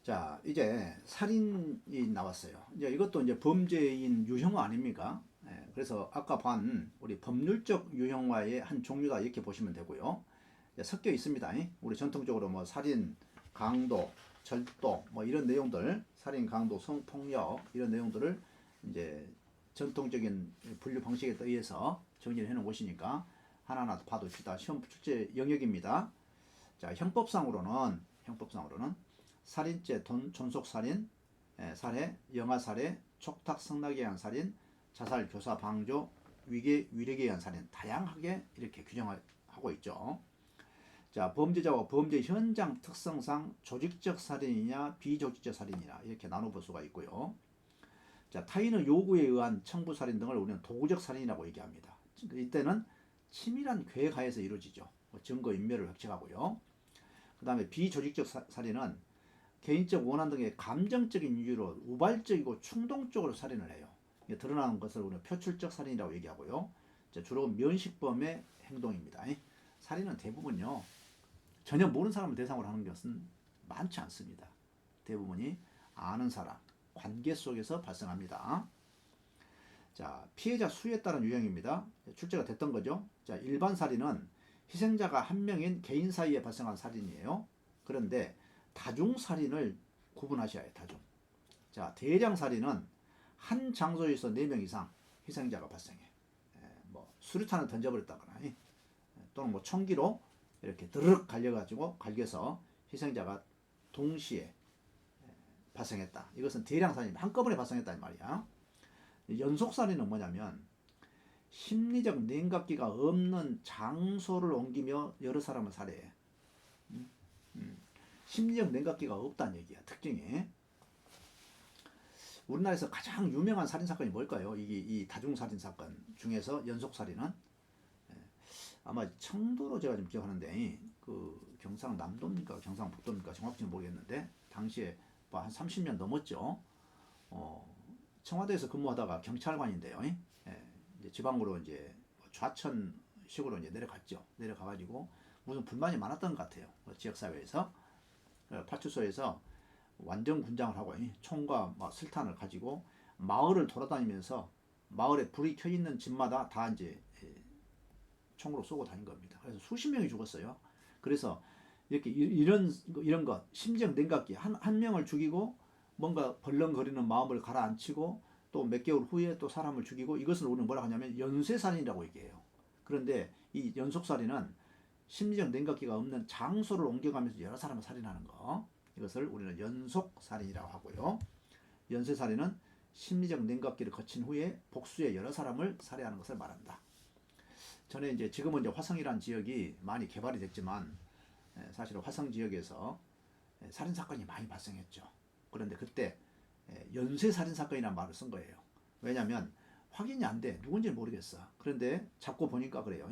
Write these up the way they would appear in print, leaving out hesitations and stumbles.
자, 이제 살인이 나왔어요. 이제 이것도 이제 범죄인 유형화 아닙니까? 예, 그래서 아까 본 우리 법률적 유형화의 한 종류다 이렇게 보시면 되고요. 섞여 있습니다. 우리 전통적으로 뭐 살인, 강도, 절도 뭐 이런 내용들, 살인, 강도, 성폭력 이런 내용들을 이제 전통적인 분류 방식에 의해서 정리를 해놓은 것이니까 하나하나 봐둡시다. 시험 출제 영역입니다. 자, 형법상으로는 살인죄, 존속살인, 살해, 영아살해, 촉탁, 성낙에 의한 살인, 자살, 교사, 방조, 위력에 의한 살인 다양하게 이렇게 규정하고 있죠. 자, 범죄자와 범죄 현장 특성상 조직적 살인이냐 비조직적 살인이냐 이렇게 나눠볼 수가 있고요. 자, 타인의 요구에 의한 청부 살인 등을 우리는 도구적 살인이라고 얘기합니다. 이때는 치밀한 계획하에서 이루어지죠. 증거 인멸을 획책하고요. 그 다음에 비조직적 살인은 개인적 원한 등의 감정적인 이유로 우발적이고 충동적으로 살인을 해요. 드러나는 것을 우리는 표출적 살인이라고 얘기하고요. 주로 면식범의 행동입니다. 살인은 대부분요, 전혀 모르는 사람을 대상으로 하는 것은 많지 않습니다. 대부분이 아는 사람, 관계 속에서 발생합니다. 자, 피해자 수에 따른 유형입니다. 출제가 됐던 거죠. 자, 일반 살인은 희생자가 한 명인 개인 사이에 발생한 살인이에요. 그런데 다중살인을 구분하셔야 해요. 다중. 자, 대량살인은 한 장소에서 4명 이상 희생자가 발생해. 뭐 수류탄을 던져버렸다거나 또는 뭐 총기로 이렇게 드르륵 갈겨서 희생자가 동시에 발생했다. 이것은 대량살인, 한꺼번에 발생했다는 말이야. 연속살인은 뭐냐면 심리적 냉각기가 없는 장소를 옮기며 여러 사람을 살해해. 심리적 냉각기가 없다는 얘기야. 특징이. 우리나라에서 가장 유명한 살인사건이 뭘까요? 이 다중살인 사건 중에서 연속살인은 아마 청도로 제가 좀 기억하는데 그 경상남도입니까 경상북도입니까 정확히는 모르겠는데 당시에 한 30년 넘었죠. 청와대에서 근무하다가 경찰관인데요. 이제 지방으로 이제 좌천식으로 이제 내려갔죠. 내려가가지고 무슨 불만이 많았던 것 같아요. 지역사회에서. 파출소에서 완전 군장을 하고 총과 막 실탄을 가지고 마을을 돌아다니면서 마을에 불이 켜 있는 집마다 다 이제 총으로 쏘고 다닌 겁니다. 그래서 수십 명이 죽었어요. 그래서 이렇게 이런 것 심지어 냉각기 한 명을 죽이고 뭔가 벌렁거리는 마음을 가라앉히고 또 몇 개월 후에 또 사람을 죽이고 이것을 우리는 뭐라 하냐면 연쇄살인이라고 얘기해요. 그런데 이 연속살인은 심리적 냉각기가 없는 장소를 옮겨가면서 여러 사람을 살인하는 거, 이것을 우리는 연속살인이라고 하고요. 연쇄살인은 심리적 냉각기를 거친 후에 복수의 여러 사람을 살해하는 것을 말한다. 전에 이제 지금은 이제 화성이라는 지역이 많이 개발이 됐지만 사실 화성 지역에서 살인 사건이 많이 발생했죠. 그런데 그때 연쇄 살인 사건이라는 말을 쓴 거예요. 왜냐하면 확인이 안 돼. 누군지 모르겠어. 그런데 잡고 보니까 그래요.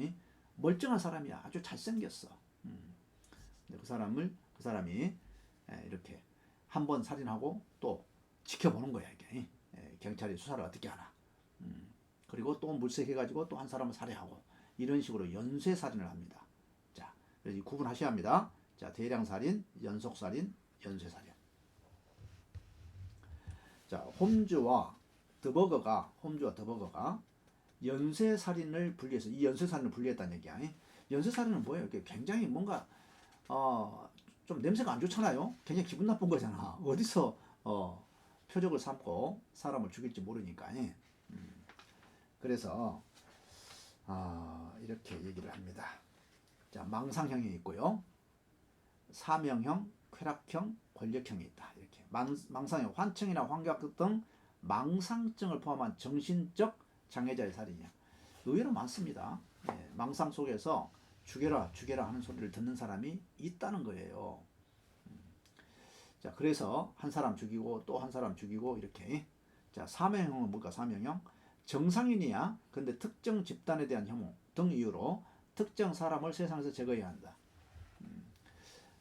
멀쩡한 사람이야. 아주 잘생겼어. 근데 그 사람이 이렇게 한 번 살인하고 또 지켜보는 거야. 이게 경찰이 수사를 어떻게 하나. 그리고 또 물색해가지고 또 한 사람을 살해하고 이런 식으로 연쇄살인을 합니다. 자, 그래서 구분하셔야 합니다. 자, 대량살인, 연속살인, 연쇄살인. 자, 홈즈와 더버거가 연쇄살인을 분리해서 이 연쇄살인을 분리했다는 얘기야. 연쇄살인은 뭐예요? 굉장히 뭔가 좀 냄새가 안 좋잖아요. 굉장히 기분 나쁜 거잖아. 어디서 표적을 삼고 사람을 죽일지 모르니까. 그래서 이렇게 얘기를 합니다. 자, 망상형이 있고요. 사명형, 쾌락형, 권력형이 있다. 이렇게 망상형, 환청이나 환각 등 망상증을 포함한 정신적 장애자의 살인이야. 의외로 많습니다. 망상 속에서 죽여라 하는 소리를 듣는 사람이 있다는 거예요. 자, 그래서 한 사람 죽이고 또 한 사람 죽이고 이렇게. 자, 사명형은 뭘까? 사명형 정상인이야. 근데 특정 집단에 대한 혐오 등 이유로 특정 사람을 세상에서 제거해야 한다.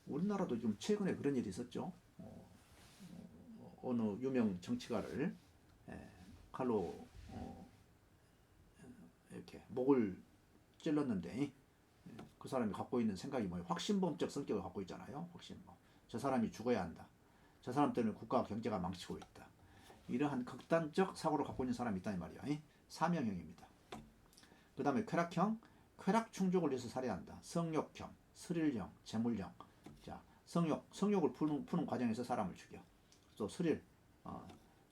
우리나라도 좀 최근에 그런 일이 있었죠. 어느 유명 정치가를 칼로 이렇게 목을 찔렀는데 그 사람이 갖고 있는 생각이 뭐예요? 확신범적 성격을 갖고 있잖아요. 확신범. 저 사람이 죽어야 한다. 저 사람 때문에 국가와 경제가 망치고 있다. 이러한 극단적 사고를 갖고 있는 사람이 있다는 말이야. 사명형입니다. 그 다음에 쾌락형, 쾌락 충족을 위해서 살해한다. 성욕형, 스릴형, 재물형. 자, 성욕을 푸는 과정에서 사람을 죽여. 또 스릴,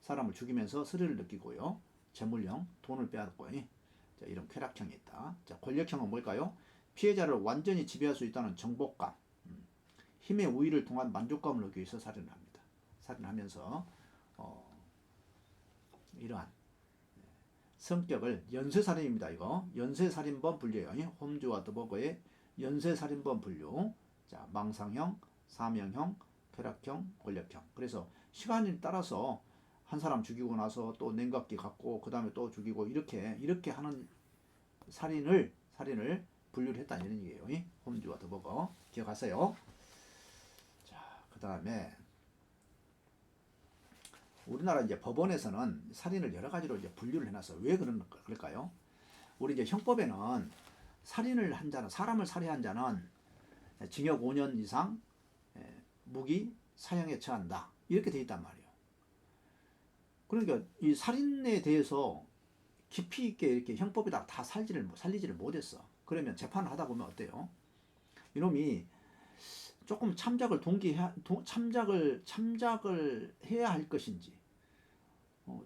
사람을 죽이면서 스릴을 느끼고요. 재물형, 돈을 빼앗고. 자, 이런 쾌락형이 있다. 자, 권력형은 뭘까요? 피해자를 완전히 지배할 수 있다는 정복감, 힘의 우위를 통한 만족감을 얻기 위해서 살인을 합니다. 살인하면서 이러한 성격을 연쇄살인입니다. 이거 연쇄살인범 분류예요. 홈즈와 더버거의 연쇄살인범 분류. 자, 망상형, 사명형, 쾌락형, 권력형. 그래서 시간에 따라서 한 사람 죽이고 나서 또 냉각기 갖고 그 다음에 또 죽이고 이렇게 하는 살인을 분류를 했다 이런 얘기예요. 홈즈와 더버거 기억하세요. 자, 그 다음에 우리나라 이제 법원에서는 살인을 여러 가지로 이제 분류를 해놨어. 왜 그럴까요? 우리 이제 형법에는 살인을 한 자는, 사람을 살해한 자는 징역 5년 이상, 무기, 사형에 처한다. 이렇게 돼 있단 말이에요. 그러니까 이 살인에 대해서 깊이 있게 이렇게 형법에다 다 살리지를 못했어. 그러면 재판을 하다 보면 어때요? 이놈이 조금 참작을 해야 할 것인지,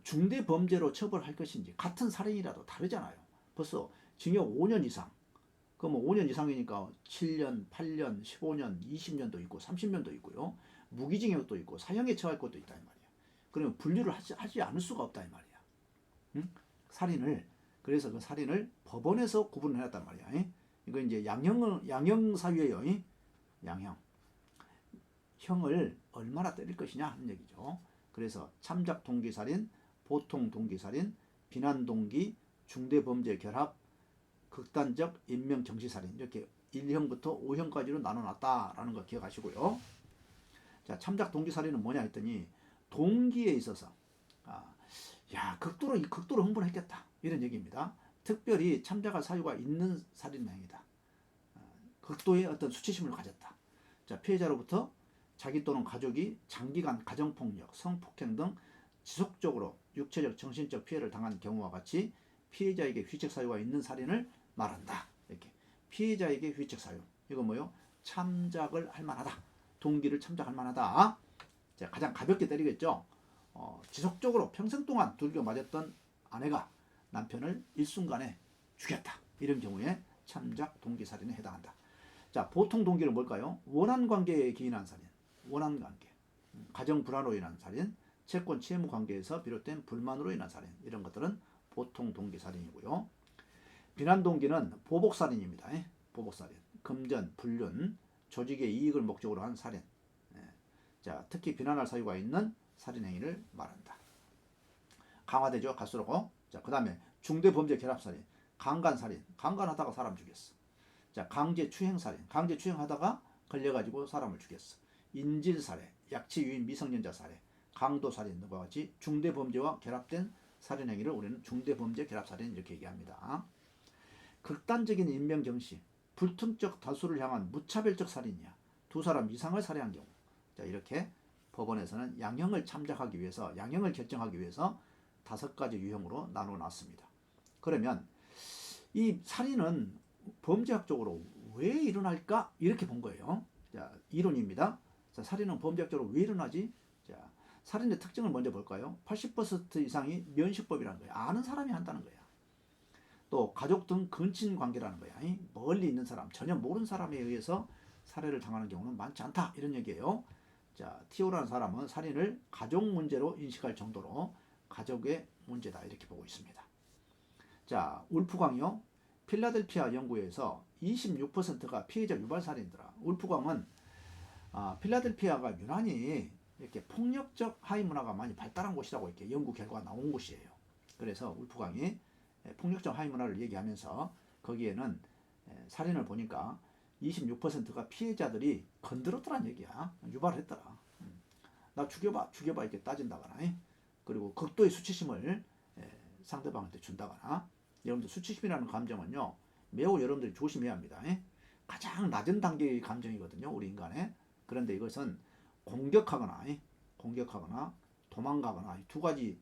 중대 범죄로 처벌할 것인지, 같은 살인이라도 다르잖아요. 벌써 징역 5년 이상, 그러면 5년 이상이니까 7년, 8년, 15년, 20년도 있고 30년도 있고요. 무기징역도 있고 사형에 처할 것도 있다 이 말이야. 그러면 분류를 하지 않을 수가 없다 이 말이야. 응? 그래서 그 살인을 법원에서 구분을 해놨단 말이야. 이거 이제 양형 사유예요. 양형. 형을 얼마나 때릴 것이냐 하는 얘기죠. 그래서 참작 동기살인, 보통 동기살인, 비난 동기, 중대범죄 결합, 극단적 인명 정시살인 이렇게 1형부터 5형까지로 나눠놨다라는 거 기억하시고요. 자, 참작 동기살인은 뭐냐 했더니 동기에 있어서 극도로 흥분했겠다 이런 얘기입니다. 특별히 참작할 사유가 있는 살인 행위다. 극도의 어떤 수치심을 가졌다. 자, 피해자로부터 자기 또는 가족이 장기간 가정폭력, 성폭행 등 지속적으로 육체적, 정신적 피해를 당한 경우와 같이 피해자에게 휘책 사유가 있는 살인을 말한다. 이렇게 피해자에게 휘책 사유. 이거 뭐요? 참작을 할 만하다. 동기를 참작할 만하다. 자, 가장 가볍게 때리겠죠. 지속적으로 평생 동안 두들겨 맞았던 아내가 남편을 일순간에 죽였다. 이런 경우에 참작 동기 살인에 해당한다. 자, 보통 동기는 뭘까요? 원한 관계에 기인한 살인, 원한 관계, 가정 불화로 인한 살인, 채권 채무 관계에서 비롯된 불만으로 인한 살인, 이런 것들은 보통 동기 살인이고요. 비난 동기는 보복 살인입니다. 보복 살인, 금전, 불륜, 조직의 이익을 목적으로 한 살인. 자, 특히 비난할 사유가 있는 살인 행위를 말한다. 강화되죠, 갈수록. 자, 그 다음에 중대범죄 결합살인, 강간살인, 강간하다가 사람 죽였어. 자, 강제추행살인, 강제추행하다가 걸려가지고 사람을 죽였어. 인질살해, 약취유인 미성년자 살해, 강도살인 등과 같이 중대범죄와 결합된 살인행위를 우리는 중대범죄 결합살인 이렇게 얘기합니다. 극단적인 인명정시, 불특정 다수를 향한 무차별적 살인이야. 두 사람 이상을 살해한 경우. 자, 이렇게 법원에서는 양형을 참작하기 위해서, 양형을 결정하기 위해서 5가지 유형으로 나눠놨습니다. 그러면 이 살인은 범죄학적으로 왜 일어날까? 이렇게 본 거예요. 자, 이론입니다. 자, 살인은 범죄학적으로 왜 일어나지? 자, 살인의 특징을 먼저 볼까요? 80% 이상이 면식법이라는 거예요. 아는 사람이 한다는 거야. 또 가족 등 근친 관계라는 거야. 멀리 있는 사람, 전혀 모르는 사람에 의해서 살해를 당하는 경우는 많지 않다. 이런 얘기예요. 자, 티오라는 사람은 살인을 가족 문제로 인식할 정도로 가족의 문제다. 이렇게 보고 있습니다. 자, 울프강이요. 필라델피아 연구에서 26%가 피해자 유발 살인이더라. 울프강은 필라델피아가 유난히 이렇게 폭력적 하위 문화가 많이 발달한 곳이라고 이렇게 연구 결과가 나온 곳이에요. 그래서 울프강이 폭력적 하위 문화를 얘기하면서 거기에는 살인을 보니까 26%가 피해자들이 건드렸더란 얘기야. 유발했더라. 나 죽여봐 이렇게 따진다거나, 그리고 극도의 수치심을 상대방한테 준다거나. 여러분들 수치심이라는 감정은요, 매우 여러분들이 조심해야 합니다. 가장 낮은 단계의 감정이거든요, 우리 인간에. 그런데 이것은 공격하거나 공격하거나 도망가거나 이 두 가지의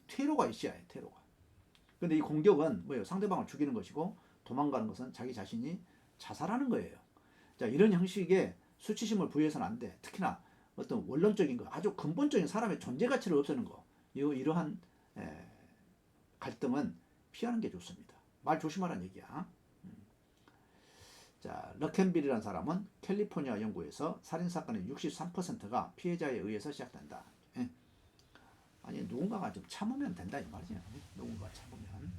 퇴로가 있어야 해요. 퇴로가. 근데 이 공격은 뭐예요? 상대방을 죽이는 것이고 도망가는 것은 자기 자신이 자살하는 거예요. 자, 이런 형식의 수치심을 부여해서는 안 돼. 특히나 어떤 원론적인 거, 아주 근본적인 사람의 존재 가치를 없애는 거. 이러한 갈등은 피하는 게 좋습니다. 말 조심하라는 얘기야. 자, 럭켄빌이라는 사람은 캘리포니아 연구에서 살인사건의 63%가 피해자에 의해서 시작된다. 아니, 누군가가 좀 참으면 된다 이 말이야. 누군가가 참으면.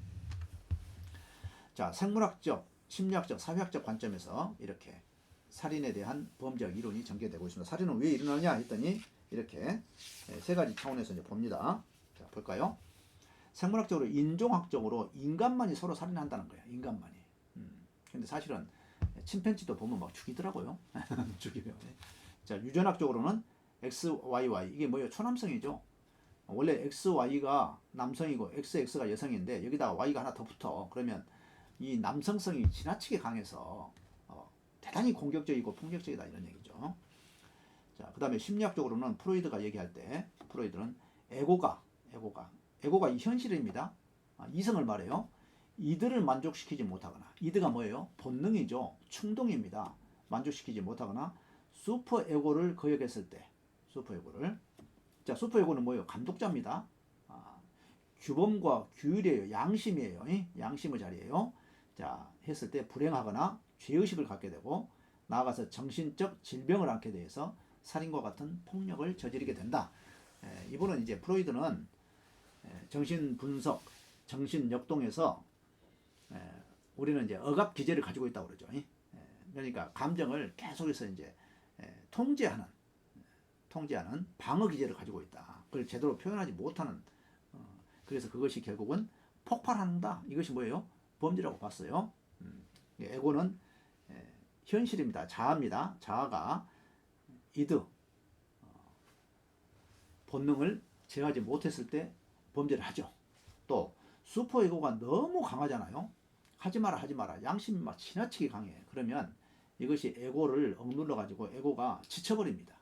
자, 생물학적, 심리학적, 사회학적 관점에서 이렇게 살인에 대한 범죄학 이론이 전개되고 있습니다. 살인은 왜 일어나냐 했더니 이렇게 세 가지 차원에서 이제 봅니다. 자, 볼까요? 생물학적으로, 인종학적으로 인간만이 서로 살인한다는 거예요. 인간만이. 근데 사실은 침팬지도 보면 막 죽이더라고요. 죽이면. 자, 유전학적으로는 XYY 이게 뭐예요? 초남성이죠. 원래 XY가 남성이고 XX가 여성인데 여기다가 Y가 하나 더 붙어. 그러면 이 남성성이 지나치게 강해서 대단히 공격적이고 폭력적이다 이런 얘기죠. 자, 그 다음에 심리학적으로는 프로이드가 얘기할 때 프로이드는 에고가 이 현실입니다. 이성을 말해요. 이들을 만족시키지 못하거나, 이드가 뭐예요? 본능이죠. 충동입니다. 만족시키지 못하거나 슈퍼에고를 거역했을 때, 슈퍼에고를. 자, 슈퍼에고는 뭐예요? 감독자입니다. 규범과 규율이에요. 양심이에요. 양심의 자리예요. 자, 했을 때 불행하거나 죄의식을 갖게 되고 나아가서 정신적 질병을 앓게 돼서 살인과 같은 폭력을 저지르게 된다. 이분은 이제 프로이드는 정신 분석, 정신 역동에서 우리는 이제 억압 기제를 가지고 있다고 그러죠. 그러니까 감정을 계속해서 이제 통제하는 방어 기제를 가지고 있다. 그걸 제대로 표현하지 못하는 그래서 그것이 결국은 폭발한다. 이것이 뭐예요? 범죄라고 봤어요. 에고는 현실입니다. 자아입니다. 자아가 이드 본능을 제어하지 못했을 때 범죄를 하죠. 또 슈퍼에고가 너무 강하잖아요. 하지 마라. 양심이 막 지나치게 강해. 그러면 이것이 에고를 억눌러 가지고 에고가 지쳐버립니다.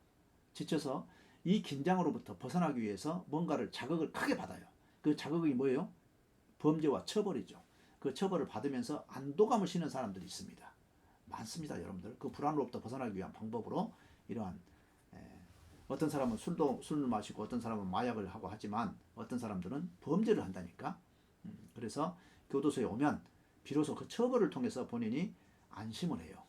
지쳐서 이 긴장으로부터 벗어나기 위해서 뭔가를 자극을 크게 받아요. 그 자극이 뭐예요? 범죄와 처벌이죠. 그 처벌을 받으면서 안도감을 쉬는 사람들이 있습니다. 많습니다, 여러분들. 그 불안으로부터 벗어나기 위한 방법으로 이러한 어떤 사람은 술을 마시고 어떤 사람은 마약을 하고 하지만 어떤 사람들은 범죄를 한다니까. 그래서 교도소에 오면 비로소 그 처벌을 통해서 본인이 안심을 해요.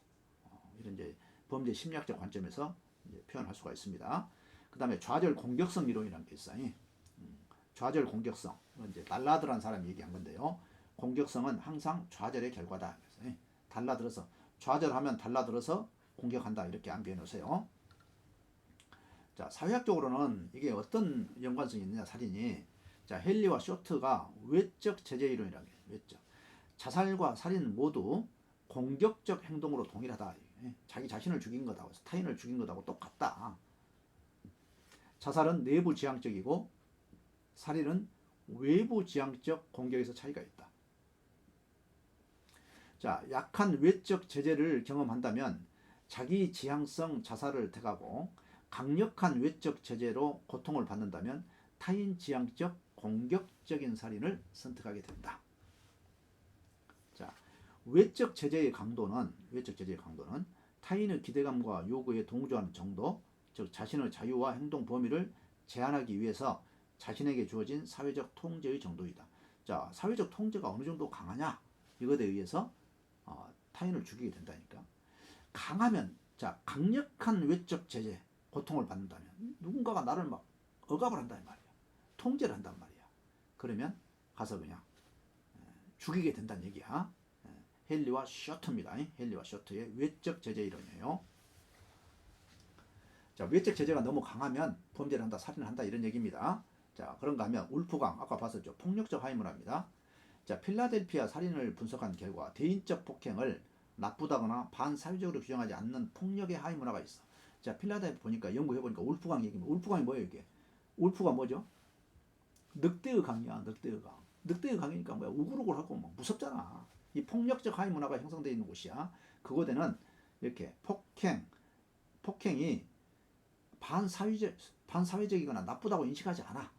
이런 이제 범죄 심리학적 관점에서 이제 표현할 수가 있습니다. 그 다음에 좌절 공격성 이론이라는 게 있어요. 좌절 공격성. 이제 달라드라는 사람이 얘기한 건데요. 공격성은 항상 좌절의 결과다. 그래서 달라들어서 좌절하면 달라들어서 공격한다. 이렇게 암기해 놓으세요. 자, 사회학적으로는 이게 어떤 연관성이 있느냐, 살인이. 자, 헨리와 쇼트가 외적 제재 이론이라는 게 외적. 자살과 살인 모두 공격적 행동으로 동일하다. 자기 자신을 죽인 거다고, 타인을 죽인 거다고 똑같다. 자살은 내부 지향적이고 살인은 외부 지향적 공격에서 차이가 있다. 자, 약한 외적 제재를 경험한다면 자기 지향성 자살을 택하고 강력한 외적 제재로 고통을 받는다면 타인 지향적 공격적인 살인을 선택하게 된다. 자, 외적 제재의 강도는 타인의 기대감과 요구에 동조하는 정도, 즉 자신의 자유와 행동 범위를 제한하기 위해서 자신에게 주어진 사회적 통제의 정도이다. 자, 사회적 통제가 어느 정도 강하냐? 이것에 의해서 타인을 죽이게 된다니까. 강하면, 자, 강력한 외적 제재, 고통을 받는다면 누군가가 나를 막 억압을 한단 말이야. 통제를 한단 말이야. 그러면 가서 그냥 죽이게 된다는 얘기야. 헨리와 쇼트입니다. 헨리와 쇼트의 외적 제재 이론이에요. 자, 외적 제재가 너무 강하면 범죄를 한다, 살인을 한다 이런 얘기입니다. 자, 그런가 하면 울프강, 아까 봤었죠. 폭력적 하이문화입니다. 자, 필라델피아 살인을 분석한 결과 대인적 폭행을 나쁘다거나 반사회적으로 규정하지 않는 폭력의 하이문화가 있어. 자, 필라델피아 보니까 연구해보니까 울프강 얘기입니다. 울프강이 뭐예요, 이게? 울프가 뭐죠? 늑대의 강이야, 늑대의 강. 늑대의 강이니까 뭐야? 우글우글하고 뭐 무섭잖아. 이 폭력적 하이문화가 형성되어 있는 곳이야. 그곳에는 이렇게 폭행이 반사회적이거나 나쁘다고 인식하지 않아.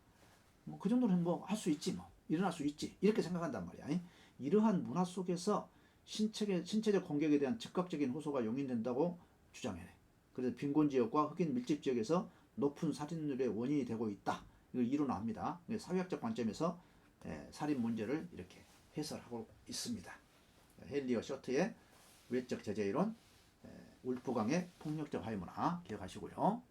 뭐 그 정도는 뭐 할 수 있지, 뭐 일어날 수 있지, 이렇게 생각한단 말이야. 이러한 문화 속에서 신체적 공격에 대한 즉각적인 호소가 용인된다고 주장해. 그래서 빈곤 지역과 흑인 밀집 지역에서 높은 살인율의 원인이 되고 있다. 이걸 이론화합니다. 사회학적 관점에서 살인 문제를 이렇게 해설하고 있습니다. 헨리어 쇼트의 외적 제재 이론, 울프강의 폭력적 화해문화 기억하시고요.